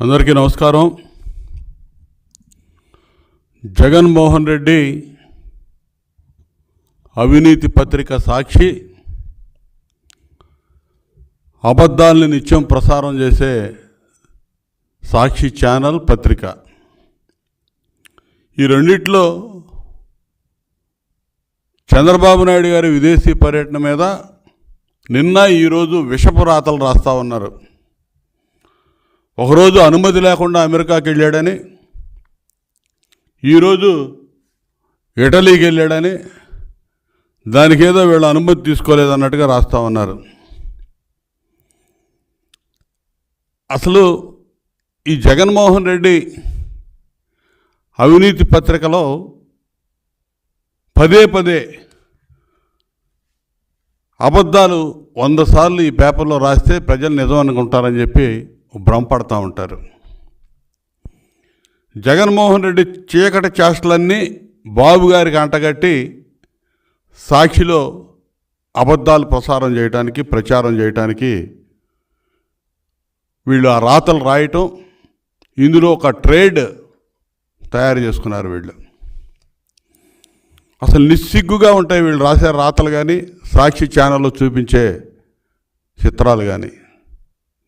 అందరికీ నమస్కారం. జగన్మోహన్ రెడ్డి అవినీతి పత్రిక సాక్షి అబద్ధాలని నిత్యం ప్రసారం చేసే సాక్షి ఛానల్ పత్రిక. ఈ రెండిట్లో చంద్రబాబు నాయుడు గారి విదేశీ పర్యటన మీద నిన్న ఈరోజు విషపు రాతలు రాస్తూ ఉన్నారు. ఒకరోజు అనుమతి లేకుండా అమెరికాకి వెళ్ళాడని, ఈరోజు ఇటలీకి వెళ్ళాడని, దానికి ఏదో వీళ్ళు అనుమతి తీసుకోలేదన్నట్టుగా రాస్తూ ఉన్నారు. అసలు ఈ జగన్మోహన్ రెడ్డి అవినీతి పత్రికలో పదే పదే అబద్ధాలు 100 సార్లు ఈ పేపర్లో రాస్తే ప్రజలు నిజం అనుకుంటారని చెప్పి భ్రమపడతా ఉంటారు. జగన్మోహన్ రెడ్డి చీకటి చేష్టలన్నీ బాబు గారికి అంటగట్టి సాక్షిలో అబద్ధాలు ప్రసారం చేయడానికి, ప్రచారం చేయడానికి వీళ్ళు ఆ రాతలు రాయటం, ఇందులో ఒక ట్రేడ్ తయారు చేసుకున్నారు వీళ్ళు. అసలు నిస్సిగ్గుగా ఉంటాయి వీళ్ళు రాసే రాతలు కానీ, సాక్షి ఛానల్లో చూపించే చిత్రాలు కానీ,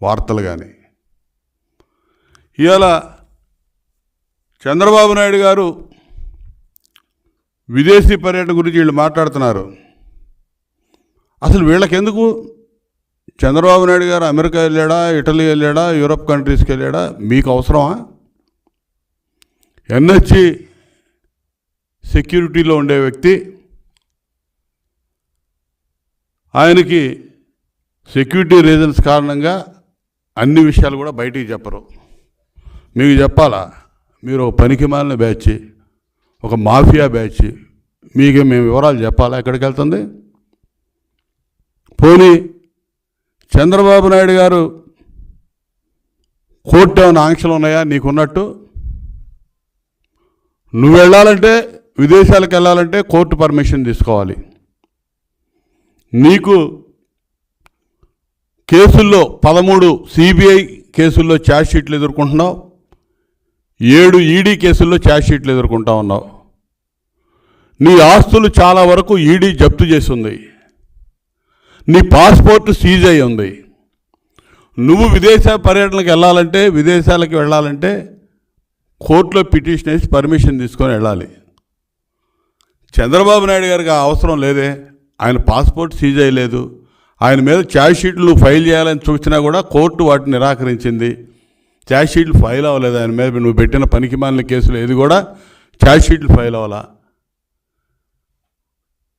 వార్తలు కానీ. ఇవాళ చంద్రబాబు నాయుడు గారు విదేశీ పర్యటన గురించి వీళ్ళు మాట్లాడుతున్నారు. అసలు వీళ్ళకెందుకు? చంద్రబాబు నాయుడు గారు అమెరికా వెళ్ళాడా, ఇటలీ వెళ్ళాడా, యూరప్ కంట్రీస్కి వెళ్ళాడా? మీకు అవసరమా? ఎన్ఎస్జీ సెక్యూరిటీలో ఉండే వ్యక్తి, ఆయనకి సెక్యూరిటీ రీజన్స్ కారణంగా అన్ని విషయాలు కూడా బయటికి చెప్పరు. మీకు చెప్పాలా? మీరు ఒక పనికిమాలిన బ్యాచ్, ఒక మాఫియా బ్యాచ్, మీకు మేము వివరాలు చెప్పాలా ఎక్కడికి వెళ్తుంది? పోనీ చంద్రబాబు నాయుడు గారు కోర్టు ఏమైనా ఆంక్షలు ఉన్నాయా నీకున్నట్టు? నువ్వు వెళ్ళాలంటే, విదేశాలకు వెళ్ళాలంటే కోర్టు పర్మిషన్ తీసుకోవాలి. నీకు కేసుల్లో 13 సిబిఐ కేసుల్లో ఛార్జ్ షీట్లు ఎదుర్కొంటున్నావు, 7 ఈడీ కేసుల్లో ఛార్జ్ షీట్లు ఎదుర్కొంటా ఉన్నావు. నీ ఆస్తులు చాలా వరకు ఈడీ జప్తు చేసి ఉంది, నీ పాస్పోర్ట్ సీజ్ అయి ఉంది. నువ్వు విదేశ పర్యటనకు వెళ్ళాలంటే, విదేశాలకు వెళ్ళాలంటే కోర్టులో పిటిషన్ వేసి పర్మిషన్ తీసుకొని వెళ్ళాలి. చంద్రబాబు నాయుడు గారికి ఆ అవసరం లేదే. ఆయన పాస్పోర్ట్ సీజ్ అయ్యలేదు, ఆయన మీద ఛార్జ్ షీట్లు ఫైల్ చేయాలని చూసినా కూడా కోర్టు వాటిని నిరాకరించింది. ఛార్జ్ షీట్లు ఫైల్ అవ్వలేదు ఆయన మీద. నువ్వు పెట్టిన పనికిమాలిన కేసులు ఏది కూడా ఛార్జ్ షీట్లు ఫైల్ అవ్వాలా?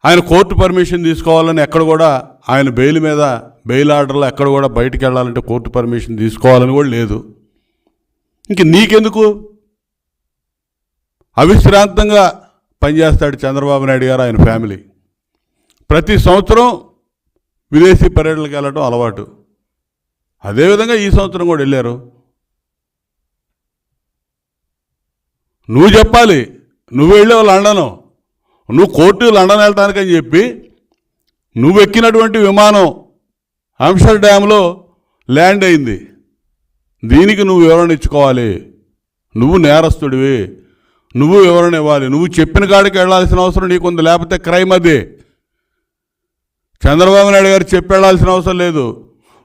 ఆయన కోర్టు పర్మిషన్ తీసుకోవాలని ఎక్కడ కూడా, ఆయన బెయిల్ మీద, బెయిల్ ఆర్డర్లో ఎక్కడ కూడా బయటికి వెళ్ళాలంటే కోర్టు పర్మిషన్ తీసుకోవాలని కూడా లేదు. ఇంక నీకెందుకు? అవిశ్రాంతంగా పనిచేస్తాడు చంద్రబాబు నాయుడు గారు, ఆయన ఫ్యామిలీ. ప్రతి సంవత్సరం విదేశీ పర్యటనలకు వెళ్ళడం అలవాటు. అదేవిధంగా ఈ సంవత్సరం కూడా వెళ్ళారు. నువ్వు చెప్పాలి. నువ్వు వెళ్ళావు లండను, నువ్వు కోర్టు లండన్ వెళ్ళటానికని చెప్పి నువ్వు ఎక్కినటువంటి విమానం ఆమ్స్టర్డామ్లో ల్యాండ్ అయింది. దీనికి నువ్వు వివరణ ఇచ్చుకోవాలి. నువ్వు నేరస్తుడివి, నువ్వు వివరణ ఇవ్వాలి. నువ్వు చెప్పిన కాడికి వెళ్ళాల్సిన అవసరం నీకుంది, లేకపోతే క్రైమ్ అది. చంద్రబాబు నాయుడు గారు చెప్పి వెళ్ళాల్సిన అవసరం లేదు.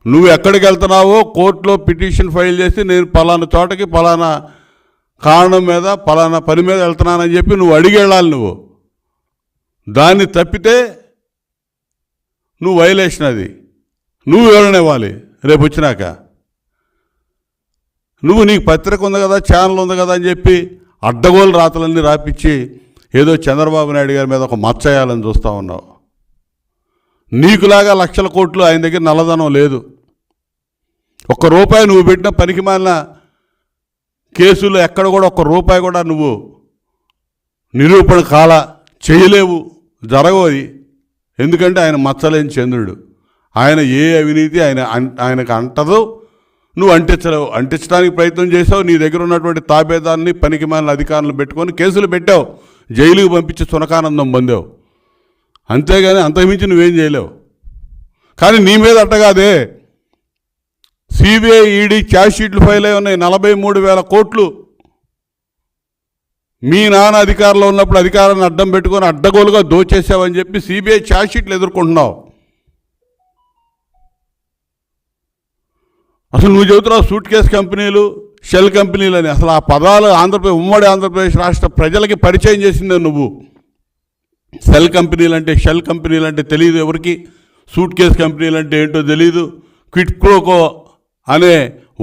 నువ్వు ఎక్కడికి వెళ్తున్నావో కోర్టులో పిటిషన్ ఫైల్ చేసి, నేను పలానా చోటకి పలానా కారణం మీద, పలానా పని మీద వెళ్తున్నానని చెప్పి నువ్వు అడిగి వెళ్ళాలి. నువ్వు దాన్ని తప్పితే నువ్వు వైలేషన్, అది నువ్వు వివరణ ఇవ్వాలి. రేపు వచ్చినాక నువ్వు, నీకు పత్రిక ఉంది కదా, ఛానల్ ఉంది కదా అని చెప్పి అడ్డగోలు రాతలన్నీ రాపిచ్చి ఏదో చంద్రబాబు నాయుడు గారి మీద ఒక మచ్చయాలని చూస్తూ ఉన్నావు. నీకులాగా లక్షల కోట్లు ఆయన దగ్గర నల్లధనం లేదు. ₹1 నువ్వు పెట్టిన పనికిమాలిన కేసులు ఎక్కడ కూడా ₹1 కూడా నువ్వు నిరూపణ చేయలేవు, జరగవు. ఎందుకంటే ఆయన మచ్చలేని చంద్రుడు. ఆయన ఏ అవినీతి ఆయనకు అంటదో నువ్వు అంటించలేవు. అంటించడానికి ప్రయత్నం చేసావు. నీ దగ్గర ఉన్నటువంటి తాబేదాన్ని, పనికిమాలిన అధికారులను పెట్టుకొని కేసులు పెట్టావు, జైలుకి పంపించి సునకానందం పొందావు. అంతేగాని అంతకుమించి నువ్వేం చేయలేవు. కానీ నీ మీద అట్టగాదే, సిబిఐ ఈడీ ఛార్జ్ షీట్లు ఫైల్ అయి ఉన్నాయి 43,000 కోట్లు. మీ నాన్న అధికారంలో ఉన్నప్పుడు అధికారాన్ని అడ్డం పెట్టుకొని అడ్డగోలుగా దోచేసావని చెప్పి సిబిఐ ఛార్జ్ షీట్లు ఎదుర్కొంటున్నావు. అసలు నువ్వు చెబుతున్నావు సూట్ కేస్ కంపెనీలు, షెల్ కంపెనీలు అని. అసలు ఆ పదాలు ఉమ్మడి ఆంధ్రప్రదేశ్ రాష్ట్ర ప్రజలకి పరిచయం చేసిందే నువ్వు. సెల్ కంపెనీలు అంటే, షెల్ కంపెనీలు అంటే తెలియదు ఎవరికి, సూట్ కేస్ కంపెనీలు అంటే ఏంటో తెలియదు, క్విట్ ప్రోకో అనే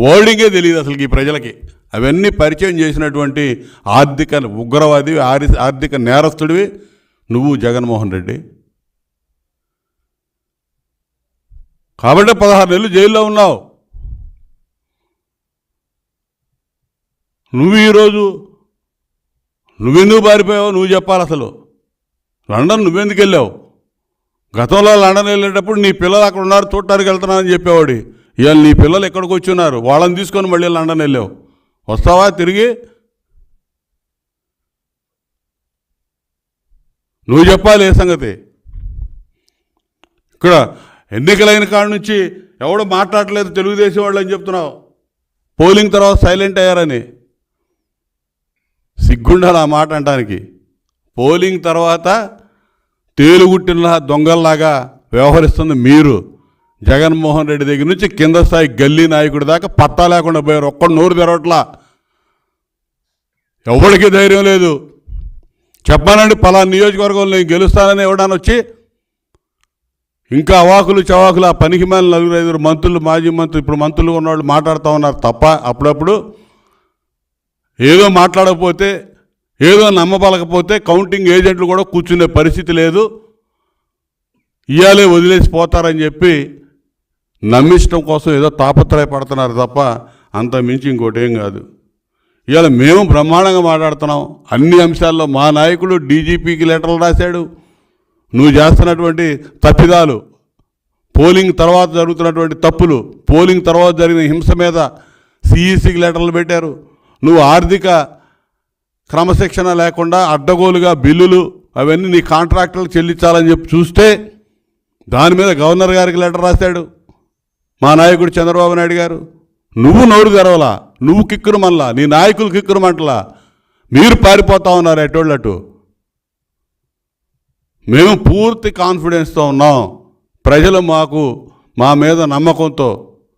వర్డింగే తెలియదు అసలు ఈ ప్రజలకి. అవన్నీ పరిచయం చేసినటువంటి ఆర్థిక ఉగ్రవాది, ఆర్థిక నేరస్తుడివి నువ్వు జగన్మోహన్ రెడ్డి. కాబట్టి 16 నెలలు జైల్లో ఉన్నావు. నువ్వు ఈరోజు నువ్వెందుకు పారిపోయావు నువ్వు చెప్పాలి. అసలు లండన్ నువ్వెందుకు వెళ్ళావు? గతంలో లండన్ వెళ్ళేటప్పుడు నీ పిల్లలు అక్కడ ఉన్నారు చూడటానికి వెళ్తున్నానని చెప్పేవాడి. ఇవాళ నీ పిల్లలు ఎక్కడికి వచ్చి ఉన్నారు, వాళ్ళని తీసుకొని మళ్ళీ లండన్ వెళ్ళావు. వస్తావా తిరిగి? నువ్వు చెప్పాలి ఏ సంగతి. ఇక్కడ ఎన్నికలైన కాడ నుంచి ఎవడో మాట్లాడలేదు తెలుగుదేశం వాళ్ళు అని చెప్తున్నావు. పోలింగ్ తర్వాత సైలెంట్ అయ్యారని. సిగ్గుండాలి ఆ మాట అంటానికి. పోలింగ్ తర్వాత తేలుగుట్టిన దొంగల్లాగా వ్యవహరిస్తుంది మీరు. జగన్మోహన్ రెడ్డి దగ్గర నుంచి కింద స్థాయి గల్లీ నాయకుడి దాకా పత్తా లేకుండా పోయారు. ఒక్కడు నోరు తెరవట్లా. ఎవరికి ధైర్యం లేదు. చెప్పానండి పలానా నియోజకవర్గంలో నేను గెలుస్తానని ఎవడన్నా వచ్చి ఇంకా అవాకులు చవాకులు ఆ పనికి మేల 4-5 మంత్రులు, మాజీ మంత్రులు, ఇప్పుడు మంత్రులు ఉన్నవాళ్ళు మాట్లాడుతూ ఉన్నారు తప్ప అప్పుడప్పుడు ఏదో మాట్లాడకపోతే, ఏదో నమ్మబలకపోతే కౌంటింగ్ ఏజెంట్లు కూడా కూర్చునే పరిస్థితి లేదు. ఇయాలే వదిలేసి పోతారని చెప్పి నమ్మించడం కోసం ఏదో తాపత్రయపడుతున్నారు తప్ప అంత మించి ఇంకోటి ఏం కాదు. ఇవాళ మేము బ్రహ్మాండంగా మాట్లాడుతున్నాం అన్ని అంశాల్లో. మా నాయకుడు డీజీపీకి లెటర్లు రాశాడు. నువ్వు చేస్తున్నటువంటి తప్పిదాలు, పోలింగ్ తర్వాత జరుగుతున్నటువంటి తప్పులు, పోలింగ్ తర్వాత జరిగిన హింస మీద సిఈసికి లెటర్లు పెట్టారు. నువ్వు ఆర్థిక క్రమశిక్షణ లేకుండా అడ్డగోలుగా బిల్లులు అవన్నీ నీ కాంట్రాక్టర్లు చెల్లించాలని చెప్పి చూస్తే దాని మీద గవర్నర్ గారికి లెటర్ రాశాడు మా నాయకుడు చంద్రబాబు నాయుడు గారు. నువ్వు నోరు తెరవలా, నువ్వు కిక్కురు మళ్ళా, నీ నాయకులు కిక్కురు మంటలా. మీరు పారిపోతా ఉన్నారు ఎటోళ్ళటు. మేము పూర్తి కాన్ఫిడెన్స్తో ఉన్నాం. ప్రజలు మా మీద నమ్మకంతో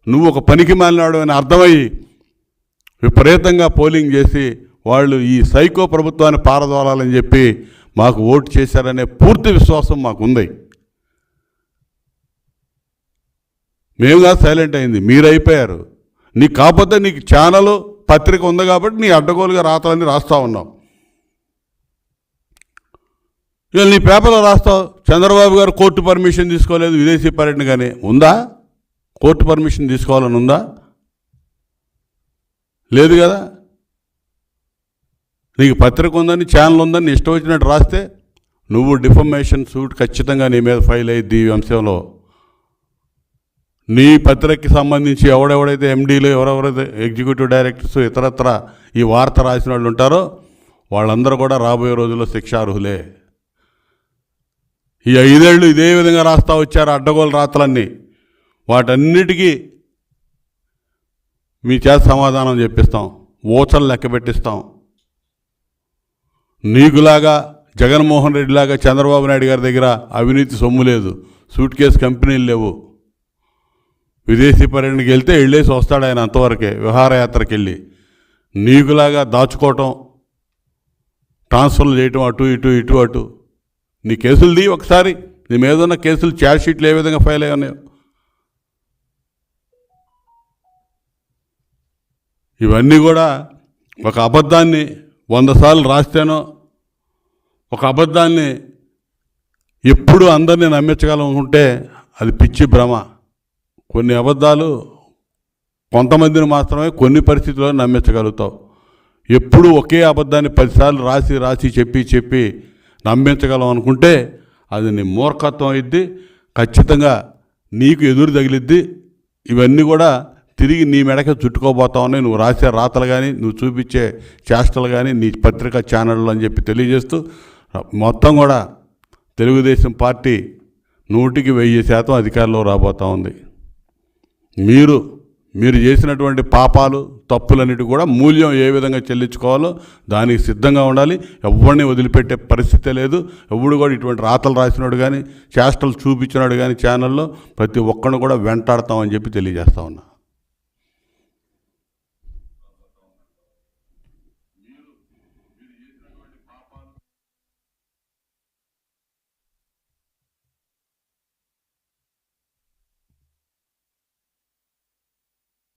నువ్వు ఒక పనికి మాలినాడు అని అర్థమయ్యి విపరీతంగా పోలింగ్ చేసి వాళ్ళు ఈ సైకో ప్రభుత్వాన్ని పారదోలాలని చెప్పి మాకు ఓటు చేశారనే పూర్తి విశ్వాసం మాకుంది. మేముగా సైలెంట్ అయింది, మీరు అయిపోయారు. నీకు కాకపోతే నీకు ఛానల్ పత్రిక ఉంది కాబట్టి నీ అడ్డగోలుగా రాతలన్నీ రాస్తూ ఉన్నావు. ఇక నీ పేపర్లో రాస్తావు చంద్రబాబు గారు కోర్టు పర్మిషన్ తీసుకోలేదు విదేశీ పర్యటన. కానీ ఉందా? కోర్టు పర్మిషన్ తీసుకోవాలని ఉందా? లేదు కదా. నీకు పత్రిక ఉందని, ఛానల్ ఉందని ఇష్టం వచ్చినట్టు రాస్తే నువ్వు డిఫమేషన్ సూట్ ఖచ్చితంగా నీ మీద ఫైల్ అయ్యిద్ది. ఈ అంశంలో నీ పత్రికకి సంబంధించి ఎవడెవడైతే ఎండీలు, ఎవరెవరైతే ఎగ్జిక్యూటివ్ డైరెక్టర్స్, ఇతరత్ర ఈ వార్త రాసిన వాళ్ళు ఉంటారో వాళ్ళందరూ కూడా రాబోయే రోజుల్లో శిక్షార్హులే. ఈ 5 ఏళ్ళు ఇదే విధంగా రాస్తా వచ్చారు అడ్డగోలు రాతలన్నీ. వాటన్నిటికీ మీ చేత సమాధానం చెప్పిస్తాం, ఓచలు లెక్క పెట్టిస్తాం. నీకులాగా జగన్మోహన్ రెడ్డిలాగా చంద్రబాబు నాయుడు గారి దగ్గర అవినీతి సొమ్ము లేదు, సూట్ కేసు కంపెనీలు లేవు. విదేశీ పర్యటనకి వెళ్తే వెళ్ళేసి వస్తాడు ఆయన, అంతవరకే విహారయాత్రకి వెళ్ళి. నీకులాగా దాచుకోవటం, ట్రాన్స్ఫర్లు చేయటం అటు ఇటు ఇటు అటు. నీ కేసులు ది ఒకసారి, నీ మీద ఉన్న కేసులు ఛార్జ్ షీట్లు ఏ విధంగా ఫైల్ అయ్యి ఉన్నాయో. ఇవన్నీ కూడా ఒక అబద్ధాన్ని 100 సార్లు రాస్తేనో, ఒక అబద్ధాన్ని ఎప్పుడు అందరినీ నమ్మించగలనుకుంటే అది పిచ్చి భ్రమ. కొన్ని అబద్ధాలు కొంతమందిని మాత్రమే కొన్ని పరిస్థితుల్లో నమ్మించగలుగుతావు. ఎప్పుడు ఒకే అబద్ధాన్ని 10 సార్లు రాసి చెప్పి నమ్మించగలం అనుకుంటే అది నీ మూర్ఖత్వం అయింది. ఖచ్చితంగా నీకు ఎదురు తగిలిద్ది. ఇవన్నీ కూడా తిరిగి నీ మెడకే చుట్టుకోబోతా ఉన్నాయి. నువ్వు రాసే రాతలు కానీ, నువ్వు చూపించే చేష్టలు కానీ, నీ పత్రికా ఛానళ్ళు అని చెప్పి తెలియజేస్తూ, మొత్తం కూడా తెలుగుదేశం పార్టీ 100కి 1000% అధికారంలో రాబోతూ ఉంది. మీరు చేసినటువంటి పాపాలు తప్పులన్నిటి కూడా మూల్యం ఏ విధంగా చెల్లించుకోవాలో దానికి సిద్ధంగా ఉండాలి. ఎవరిని వదిలిపెట్టే పరిస్థితే లేదు. ఎవడు కూడా ఇటువంటి రాతలు రాసినాడు కానీ చేష్టలు చూపించినాడు కానీ ఛానల్లో ప్రతి ఒక్కరిని కూడా వెంటాడతామని చెప్పి తెలియజేస్తా ఉన్నా.